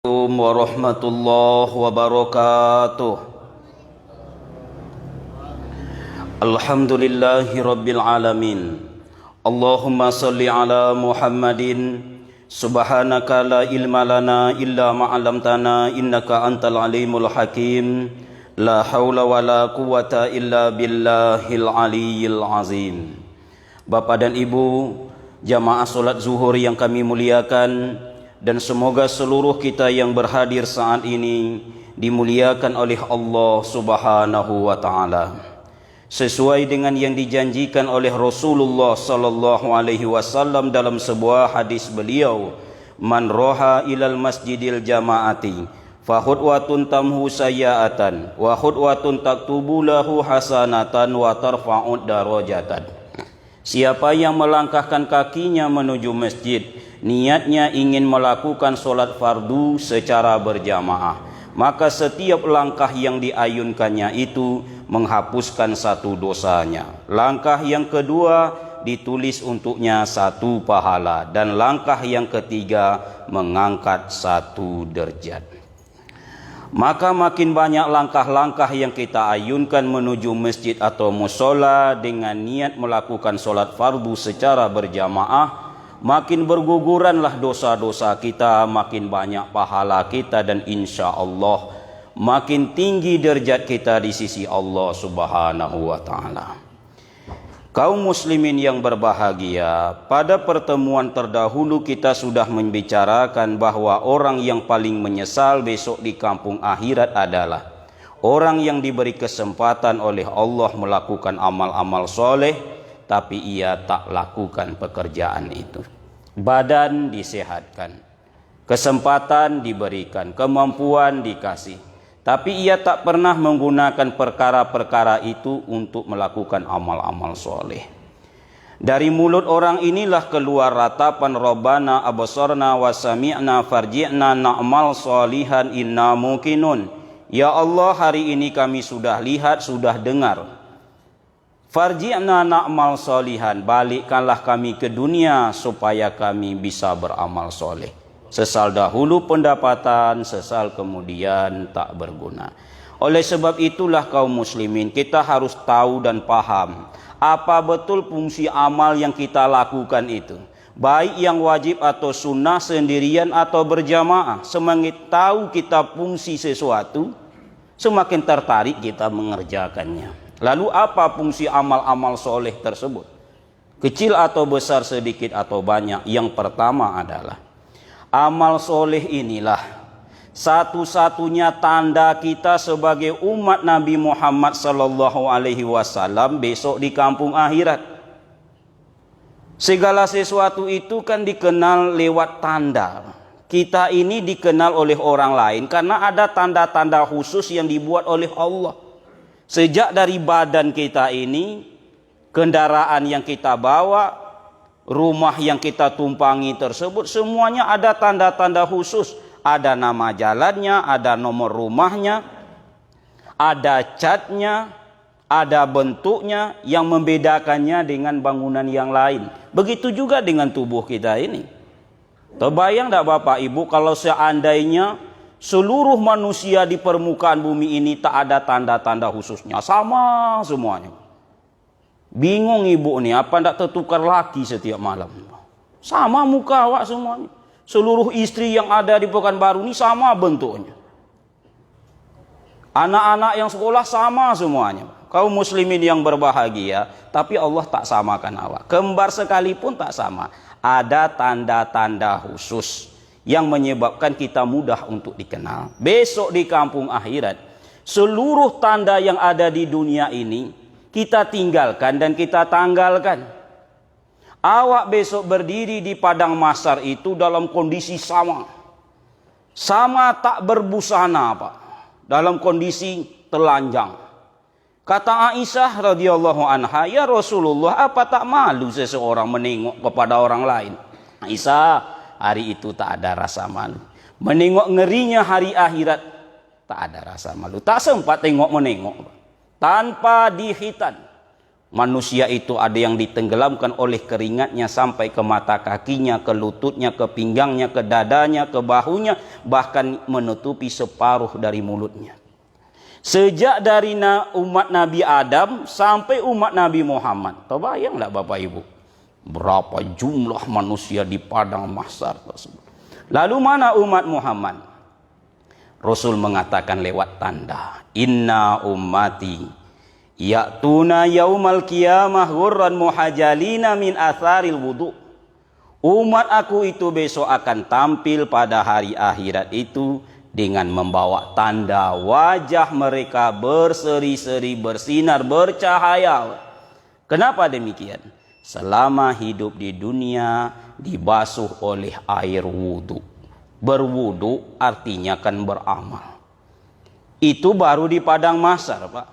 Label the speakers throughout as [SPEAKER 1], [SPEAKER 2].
[SPEAKER 1] Assalamualaikum warahmatullahi wabarakatuh. Alhamdulillahi rabbil alamin. Allahumma salli ala Muhammadin. Subhanaka la ilma lana illa ma 'allamtana innaka antal alimul hakim. La haula wala quwata illa billahil aliyyil azim. Bapak dan Ibu, jamaah salat zuhur yang kami muliakan, dan semoga seluruh kita yang berhadir saat ini dimuliakan oleh Allah Subhanahu wa taala. Sesuai dengan yang dijanjikan oleh Rasulullah sallallahu alaihi wasallam dalam sebuah hadis beliau, "Man roha ilal masjidil jamaati fa khutwatun tamhu sayyi'atan wa khutwatun taktubu lahu hasanatan wa tarfa'ud darajatan." Siapa yang melangkahkan kakinya menuju masjid, niatnya ingin melakukan solat fardu secara berjamaah, maka setiap langkah yang diayunkannya itu menghapuskan satu dosanya. Langkah yang kedua ditulis untuknya satu pahala, dan langkah yang ketiga mengangkat satu derajat. Maka makin banyak langkah-langkah yang kita ayunkan menuju masjid atau musola dengan niat melakukan solat fardu secara berjamaah, makin berguguranlah dosa-dosa kita, makin banyak pahala kita, dan insya Allah makin tinggi derajat kita di sisi Allah Subhanahu wa ta'ala. Kaum muslimin yang berbahagia, pada pertemuan terdahulu kita sudah membicarakan bahwa orang yang paling menyesal besok di kampung akhirat adalah orang yang diberi kesempatan oleh Allah melakukan amal-amal soleh, tapi ia tak lakukan pekerjaan itu. Badan disehatkan, kesempatan diberikan, kemampuan dikasih, tapi ia tak pernah menggunakan perkara-perkara itu untuk melakukan amal-amal soleh. Dari mulut orang inilah keluar ratapan Rabbana absarna wa sami'na farji'na na'mal solihan inna muqinun. Ya Allah, hari ini kami sudah lihat, sudah dengar. Farji'na na'mal solihan, balikkanlah kami ke dunia supaya kami bisa beramal soleh. Sesal dahulu pendapatan, sesal kemudian tak berguna. Oleh sebab itulah kaum muslimin, kita harus tahu dan paham apa betul fungsi amal yang kita lakukan itu, baik yang wajib atau sunnah, sendirian atau berjamaah. Semakin tahu kita fungsi sesuatu, semakin tertarik kita mengerjakannya. Lalu apa fungsi amal-amal soleh tersebut? Kecil atau besar, sedikit atau banyak. Yang pertama adalah amal soleh inilah satu-satunya tanda kita sebagai umat Nabi Muhammad sallallahu alaihi wasallam besok di kampung akhirat. Segala sesuatu itu kan dikenal lewat tanda. Kita ini dikenal oleh orang lain karena ada tanda-tanda khusus yang dibuat oleh Allah. Sejak dari badan kita ini, kendaraan yang kita bawa, rumah yang kita tumpangi tersebut, semuanya ada tanda-tanda khusus. Ada nama jalannya, ada nomor rumahnya, ada catnya, ada bentuknya yang membedakannya dengan bangunan yang lain. Begitu juga dengan tubuh kita ini. Terbayang tak Bapak Ibu kalau seandainya seluruh manusia di permukaan bumi ini tak ada tanda-tanda khususnya, sama semuanya. Bingung ibu nih, apa ndak tertukar laki setiap malam? Sama muka awak semuanya. Seluruh istri yang ada di Pekanbaru ini sama bentuknya. Anak-anak yang sekolah sama semuanya. Kaum muslimin yang berbahagia, tapi Allah tak samakan awak. Kembar sekalipun tak sama. Ada tanda-tanda khusus yang menyebabkan kita mudah untuk dikenal. Besok di kampung akhirat, seluruh tanda yang ada di dunia ini kita tinggalkan dan kita tanggalkan. Awak besok berdiri di padang mahsyar itu dalam kondisi sama. Sama tak berbusana, Pak. Dalam kondisi telanjang. Kata Aisyah radhiyallahu anha, "Ya Rasulullah, apa tak malu seseorang menengok kepada orang lain?" Aisyah, hari itu tak ada rasa malu. Menengok ngerinya hari akhirat, tak ada rasa malu. Tak sempat tengok menengok. Tanpa dihitan, Manusia itu ada yang ditenggelamkan oleh keringatnya sampai ke mata kakinya, ke lututnya, ke pinggangnya, ke dadanya, ke bahunya, bahkan menutupi separuh dari mulutnya. Sejak dari umat Nabi Adam sampai umat Nabi Muhammad. Terbayanglah Bapak Ibu, berapa jumlah manusia di padang mahsyar tersebut. Lalu mana umat Muhammad? Rasul mengatakan lewat tanda, inna ummati ya'tuna yaumal qiyamah ghurran muhajalina min atharil wudu. Umat aku itu besok akan tampil pada hari akhirat itu dengan membawa tanda wajah mereka berseri-seri, bersinar, bercahaya. Kenapa demikian? Selama hidup di dunia dibasuh oleh air wudu. Berwudu artinya kan beramal. Itu baru di padang mahsyar, Pak.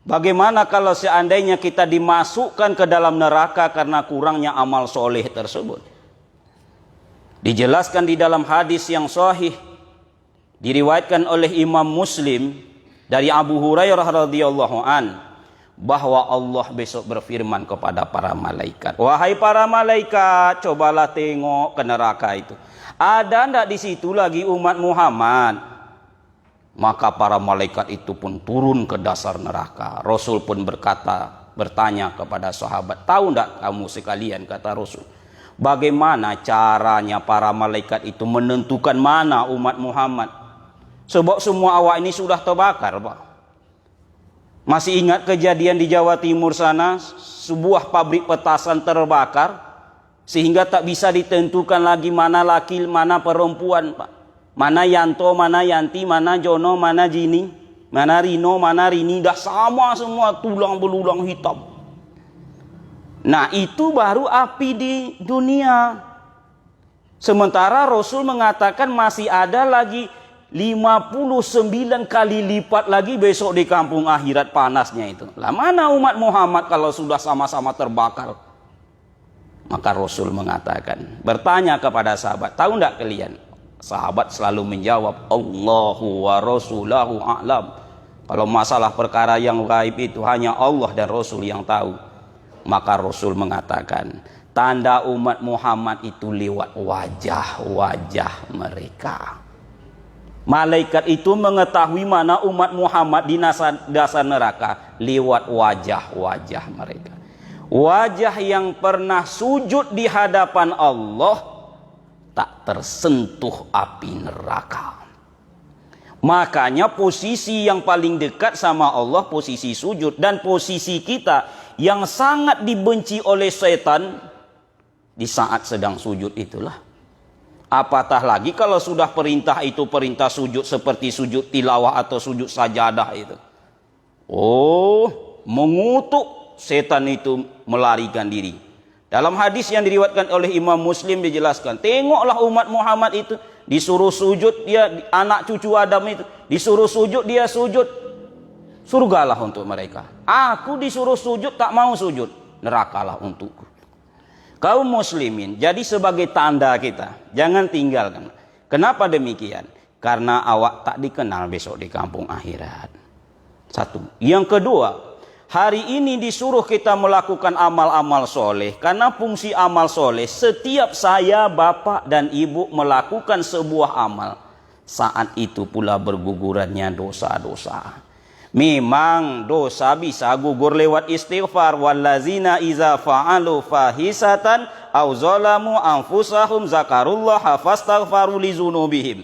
[SPEAKER 1] Bagaimana kalau seandainya kita dimasukkan ke dalam neraka karena kurangnya amal soleh tersebut? Dijelaskan di dalam hadis yang sahih, diriwayatkan oleh Imam Muslim dari Abu Hurairah radhiyallahu an, bahwa Allah besok berfirman kepada para malaikat, wahai para malaikat, cobalah tengok ke neraka itu. Ada ndak di situ lagi umat Muhammad? Maka para malaikat itu pun turun ke dasar neraka. Rasul pun bertanya kepada sahabat, tahu ndak kamu sekalian, kata Rasul, bagaimana caranya para malaikat itu menentukan mana umat Muhammad? Sebab semua awak ini sudah terbakar, Pak. Masih ingat kejadian di Jawa Timur sana, sebuah pabrik petasan terbakar sehingga tak bisa ditentukan lagi mana laki mana perempuan, Pak. Mana Yanto, mana Yanti, mana Jono, mana Jini, mana Rino, mana Rini, dah sama semua, tulang belulang hitam. Nah, itu baru api di dunia. Sementara Rasul mengatakan masih ada lagi 59 kali lipat lagi besok di kampung akhirat panasnya itu. Lah mana umat Muhammad kalau sudah sama-sama terbakar? Maka Rasul mengatakan, bertanya kepada sahabat, tahu enggak kalian? Sahabat selalu menjawab, Allahu wa rasulahu a'lam. Kalau masalah perkara yang gaib itu hanya Allah dan Rasul yang tahu. Maka Rasul mengatakan, tanda umat Muhammad itu lewat wajah-wajah mereka. Malaikat itu mengetahui mana umat Muhammad di dasar neraka lewat wajah-wajah mereka. Wajah yang pernah sujud di hadapan Allah tak tersentuh api neraka. Makanya posisi yang paling dekat sama Allah posisi sujud, dan posisi kita yang sangat dibenci oleh setan di saat sedang sujud itulah. Apatah lagi kalau sudah perintah itu perintah sujud seperti sujud tilawah atau sujud sajadah itu. Oh, mengutuk setan itu melarikan diri. Dalam hadis yang diriwayatkan oleh Imam Muslim dijelaskan, tengoklah umat Muhammad itu disuruh sujud, dia anak cucu Adam itu disuruh sujud, dia sujud. Surgalah untuk mereka. Aku disuruh sujud tak mau sujud, nerakalah untukku. Kaum muslimin, jadi sebagai tanda kita, jangan tinggalkan. Kenapa demikian? Karena awak tak dikenal besok di kampung akhirat. Satu. Yang kedua, hari ini disuruh kita melakukan amal-amal soleh. Karena fungsi amal soleh, setiap saya, bapak dan ibu melakukan sebuah amal, saat itu pula bergugurannya dosa-dosa. Memang dosa bisa gugur lewat istighfar. Wallazina iza fa'alu fahisatan aw zalamu anfusahum zakarullaha fastaghfaru lizunubihim.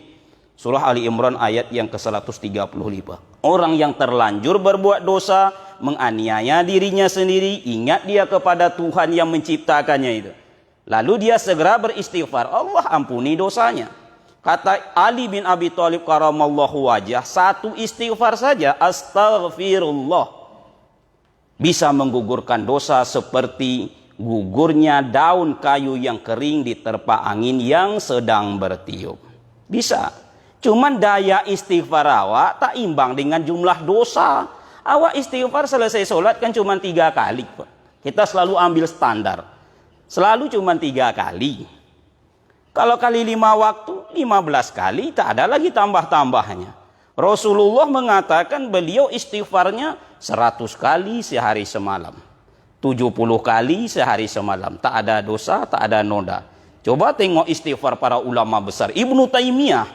[SPEAKER 1] Surah Ali Imran ayat yang ke-135. Orang yang terlanjur berbuat dosa, menganiaya dirinya sendiri, ingat dia kepada Tuhan yang menciptakannya itu. Lalu dia segera beristighfar, Allah ampuni dosanya. Kata Ali bin Abi Thalib karamallahu wajah, satu istighfar saja, astaghfirullah, bisa menggugurkan dosa seperti gugurnya daun kayu yang kering diterpa angin yang sedang bertiup. Bisa. Cuman daya istighfar awak tak imbang dengan jumlah dosa. Awak istighfar selesai sholat kan cuma 3 kali. Kita selalu ambil standar. Selalu cuma 3 kali. Kalau kali 5 waktu, 15 kali, tak ada lagi tambah-tambahnya. Rasulullah mengatakan beliau istighfarnya 100 kali sehari semalam. 70 kali sehari semalam. Tak ada dosa, tak ada noda. Coba tengok istighfar para ulama besar. Ibnu Taimiyah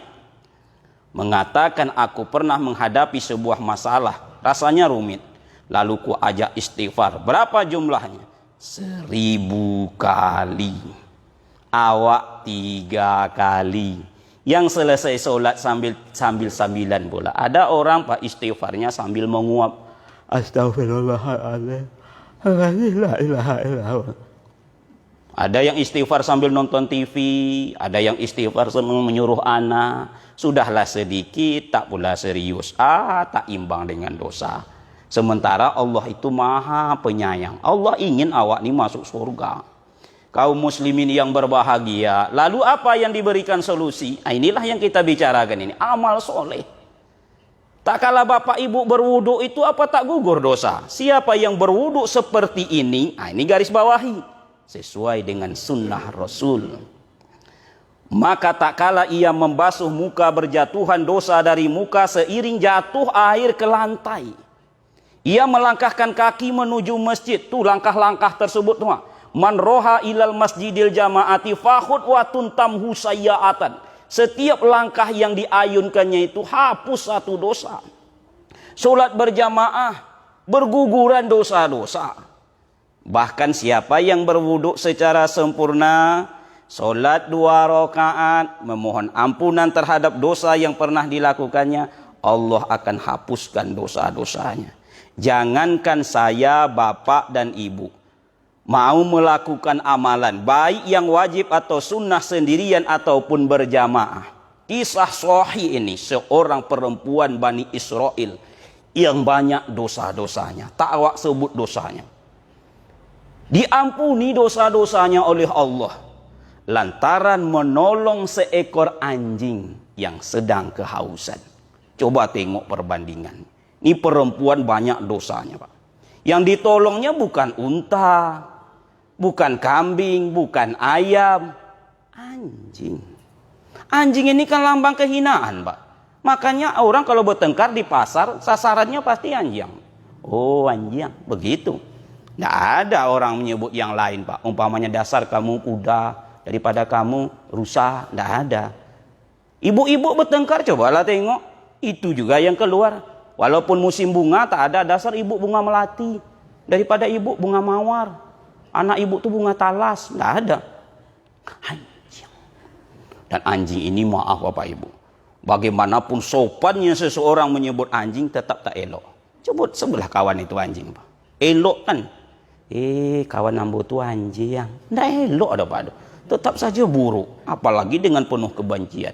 [SPEAKER 1] mengatakan, aku pernah menghadapi sebuah masalah, rasanya rumit. Lalu ku ajak istighfar. Berapa jumlahnya? 1000 kali. Awak 3 kali. Yang selesai solat sambil-sambilan pula. Ada orang pak istighfarnya sambil menguap. Astagfirullahaladzim. La ilaha illallah. Ada yang istighfar sambil nonton TV, ada yang istighfar sambil menyuruh anak. Sudahlah sedikit, tak pula serius. Tak imbang dengan dosa. Sementara Allah itu maha penyayang. Allah ingin awak ni masuk surga. Kaum muslimin yang berbahagia. Lalu apa yang diberikan solusi? Inilah yang kita bicarakan ini. Amal soleh. Tak kala bapak ibu berwudu itu apa tak gugur dosa? Siapa yang berwudu seperti ini? Ini garis bawahi. Sesuai dengan sunnah Rasul. Maka tak kala ia membasuh muka, berjatuhan dosa dari muka seiring jatuh air ke lantai. Ia melangkahkan kaki menuju masjid. Tuh langkah-langkah tersebut tuh. Man roha ilal masjidil jamaati fakhud wa tuntamhu sayyaatan. Setiap langkah yang diayunkannya itu hapus satu dosa. Solat berjamaah berguguran dosa-dosa. Bahkan siapa yang berwuduk secara sempurna, solat 2 rakaat, memohon ampunan terhadap dosa yang pernah dilakukannya, Allah akan hapuskan dosa-dosanya. Jangankan saya, bapak dan ibu, mau melakukan amalan, baik yang wajib atau sunnah sendirian ataupun berjamaah. Kisah sahih ini, seorang perempuan Bani Israel yang banyak dosa-dosanya. Tak awak sebut dosanya. Diampuni dosa-dosanya oleh Allah lantaran menolong seekor anjing yang sedang kehausan. Coba tengok perbandingan. Ini perempuan banyak dosanya, Pak. Yang ditolongnya bukan unta, bukan kambing, bukan ayam, anjing. Anjing ini kan lambang kehinaan, Pak. Makanya orang kalau bertengkar di pasar, sasarannya pasti anjing. Oh, anjing, begitu. Tidak ada orang menyebut yang lain, Pak. Umpamanya dasar kamu kuda, daripada kamu rusa. Tidak ada. Ibu-ibu bertengkar, cobalah tengok. Itu juga yang keluar. Walaupun musim bunga, tak ada dasar ibu bunga melati. Daripada ibu bunga mawar. Anak ibu tuh bunga talas. Tidak ada. Anjing. Dan anjing ini maaf Bapak Ibu. Bagaimanapun sopannya seseorang menyebut anjing tetap tak elok. Coba sebelah kawan itu anjing, Pak. Elok kan? Kawan ambo tu anjing. Tidak elok ada Pak. Tetap saja buruk. Apalagi dengan penuh kebencian.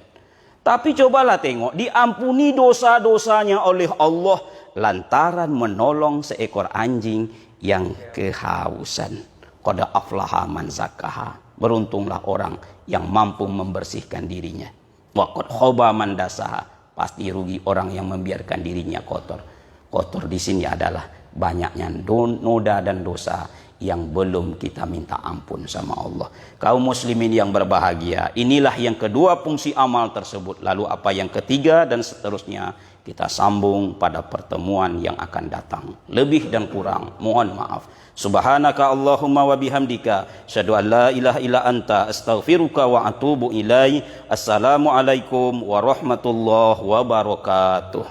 [SPEAKER 1] Tapi cobalah tengok. Diampuni dosa-dosanya oleh Allah. Lantaran menolong seekor anjing yang kehausan. Qad aflaha man zakkaha. Beruntunglah orang yang mampu membersihkan dirinya. Wa qad khaba man dasaha. Pasti rugi orang yang membiarkan dirinya kotor. Kotor di sini adalah banyaknya noda dan dosa yang belum kita minta ampun sama Allah. Kaum muslimin yang berbahagia, inilah yang kedua fungsi amal tersebut. Lalu apa yang ketiga dan seterusnya kita sambung pada pertemuan yang akan datang. Lebih dan kurang mohon maaf. Subhanaka Allahumma wa bihamdika asyhadu an la ilaha illa anta astaghfiruka wa atubu ilaik. Assalamualaikum warahmatullahi wabarakatuh.